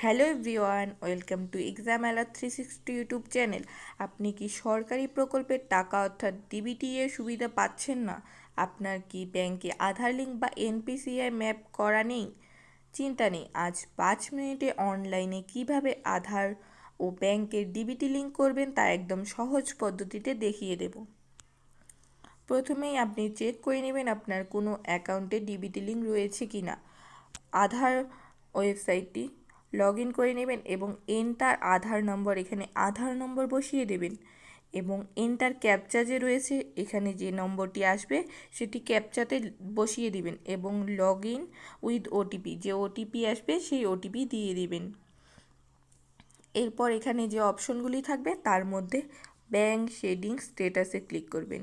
Hello everyone, welcome to exam alert 360 YouTube channel. আপনি কি সরকারি প্রকল্পের টাকা অর্থাৎ ডিবিটি এর সুবিধা পাচ্ছেন না? আপনার কি ব্যাংকে আধার লিঙ্ক বা এনপিসিআই ম্যাপ করা নেই? চিন্তা নেই, আজ 5 মিনিটে অনলাইনে কিভাবে আধার ও ব্যাংকের ডিবিটি লিঙ্ক করবেন তা একদম সহজ পদ্ধতিতে দেখিয়ে দেব। প্রথমেই আপনি চেক করে নেবেন আপনার কোনো অ্যাকাউন্টে ডিবিটি লিঙ্ক রয়েছে কি না। আধার ওয়েবসাইটটি লগ ইন করে নেবেন এবং এন্টার আধার নম্বর, এখানে আধার নম্বর বসিয়ে দেবেন এবং এন্টার ক্যাপচা যে রয়েছে এখানে যে নম্বরটি আসবে সেটি ক্যাপচাতে বসিয়ে দিবেন এবং লগ ইন উইথ ওটিপি, যে ওটিপি আসবে সেই ওটিপি দিয়ে দিবেন। এরপর এখানে যে অপশনগুলি থাকবে তার মধ্যে ব্যাংক শেডিং স্ট্যাটাসে ক্লিক করবেন।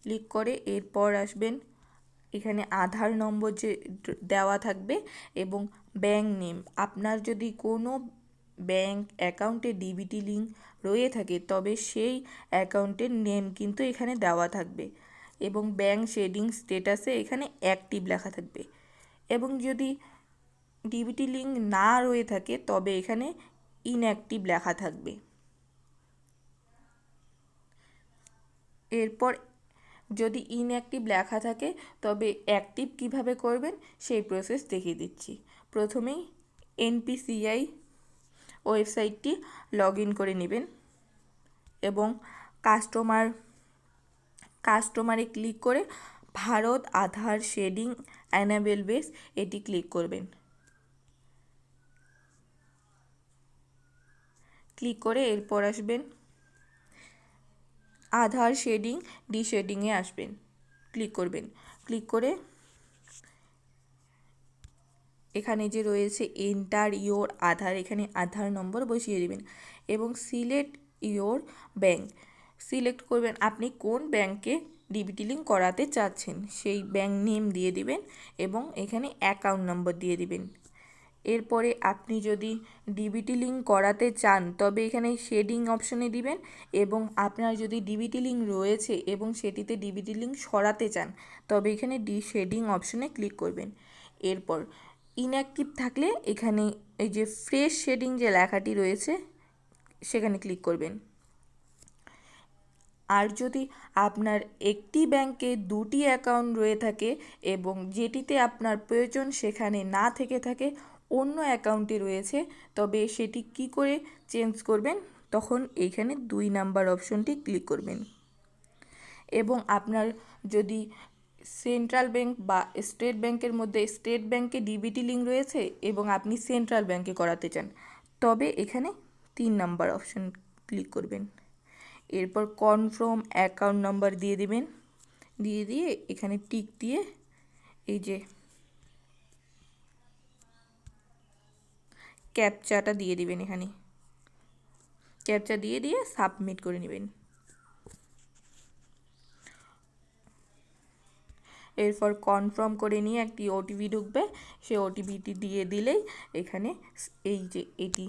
ক্লিক করে এরপর আসবেন, এখানে আধার নম্বর যে দেওয়া থাকবে এবং ব্যাংক নেম। আপনার যদি কোনো ব্যাংক অ্যাকাউন্টে ডিবিটি লিঙ্ক রয়ে থাকে তবে সেই অ্যাকাউন্টের নেম কিন্তু এখানে দেওয়া থাকবে এবং ব্যাংক শেডিং স্ট্যাটাসে এখানে অ্যাক্টিভ লেখা থাকবে এবং যদি ডিবিটি লিঙ্ক না রয়ে থাকে তবে এখানে ইনঅ্যাক্টিভ লেখা থাকবে। এরপর যদি ইনঅ্যাক্টিভ লেখা থাকে তবে অ্যাক্টিভ কিভাবে করবেন সেই প্রসেস দেখিয়ে দিচ্ছি। প্রথমেই এনপিসিআই ওয়েবসাইটটি লগ ইন করে নেবেন এবং কাস্টমারে ক্লিক করে ভারত আধার শেডিং অ্যানাবেল বেস এটি ক্লিক করবেন। ক্লিক করে এরপর আসবেন আধার শেডিং ডিশেডিংয়ে আসবেন, ক্লিক করবেন। ক্লিক করে এখানে যে রয়েছে এন্টার ইয়োর আধার, এখানে আধার নম্বর বসিয়ে দেবেন এবং সিলেক্ট ইয়োর ব্যাংক সিলেক্ট করবেন আপনি কোন ব্যাংকে ডিবিটি লিঙ্ক করাতে চাচ্ছেন, সেই ব্যাংক নেম দিয়ে দিবেন এবং এখানে অ্যাকাউন্ট নম্বর দিয়ে দিবেন। এরপরে আপনি যদি ডিবিটি লিঙ্ক করাতে চান তবে এখানে শেডিং অপশনে দিবেন এবং আপনার যদি ডিবিটি লিঙ্ক রয়েছে এবং সেটিতে ডিবিটি লিঙ্ক সরাতে চান তবে এখানে শেডিং অপশনে ক্লিক করবেন। এরপর ইনঅ্যাক্টিভ থাকলে এখানে এই যে ফ্রেশ শেডিং যে লেখাটি রয়েছে সেখানে ক্লিক করবেন। আর যদি আপনার একটি ব্যাংকে দুটি অ্যাকাউন্ট রয়ে থাকে এবং যেটিতে আপনার প্রয়োজন সেখানে না থেকে থাকে অন্য অ্যাকাউন্টে রয়েছে তবে সেটি কি করে চেঞ্জ করবেন, তখন এইখানে 2 নাম্বার অপশনটি ক্লিক করবেন এবং আপনার যদি সেন্ট্রাল ব্যাংক বা স্টেট ব্যাংকের মধ্যে স্টেট ব্যাংকে ডিবিটি লিঙ্ক রয়েছে এবং আপনি সেন্ট্রাল ব্যাংকে করাতে চান তবে এখানে 3 নাম্বার অপশন ক্লিক করবেন। এরপর কনফার্ম অ্যাকাউন্ট নাম্বার দিয়ে দিবেন, দিয়ে এখানে টিক দিয়ে এই যে ক্যাপচাটা দিয়ে দিবেন, এখানে ক্যাপচা দিয়ে সাবমিট করে নেবেন। এরপর কনফার্ম করে নিয়ে একটি ওটিপি ঢুকবে, সেই ওটিপিটি দিয়ে দিলেই এখানে এই যে এটি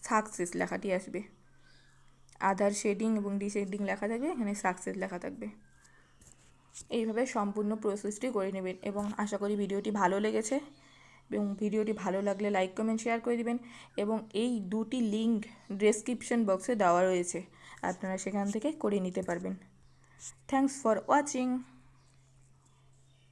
সাকসেস লেখাটি আসবে। আধার শেডিং এবং ডিশেডিং লেখা থাকবে, এখানে সাকসেস লেখা থাকবে। এইভাবে সম্পূর্ণ প্রসেসটি করে নেবেন এবং আশা করি ভিডিওটি ভালো লেগেছে এবং ভিডিওটি ভালো লাগলে লাইক কমেন্ট শেয়ার করে দিবেন এবং এই দুটি লিঙ্ক ডেসক্রিপশন বক্সে দেওয়া রয়েছে, আপনারা সেখান থেকে করে নিতে পারবেন। Thanks for watching.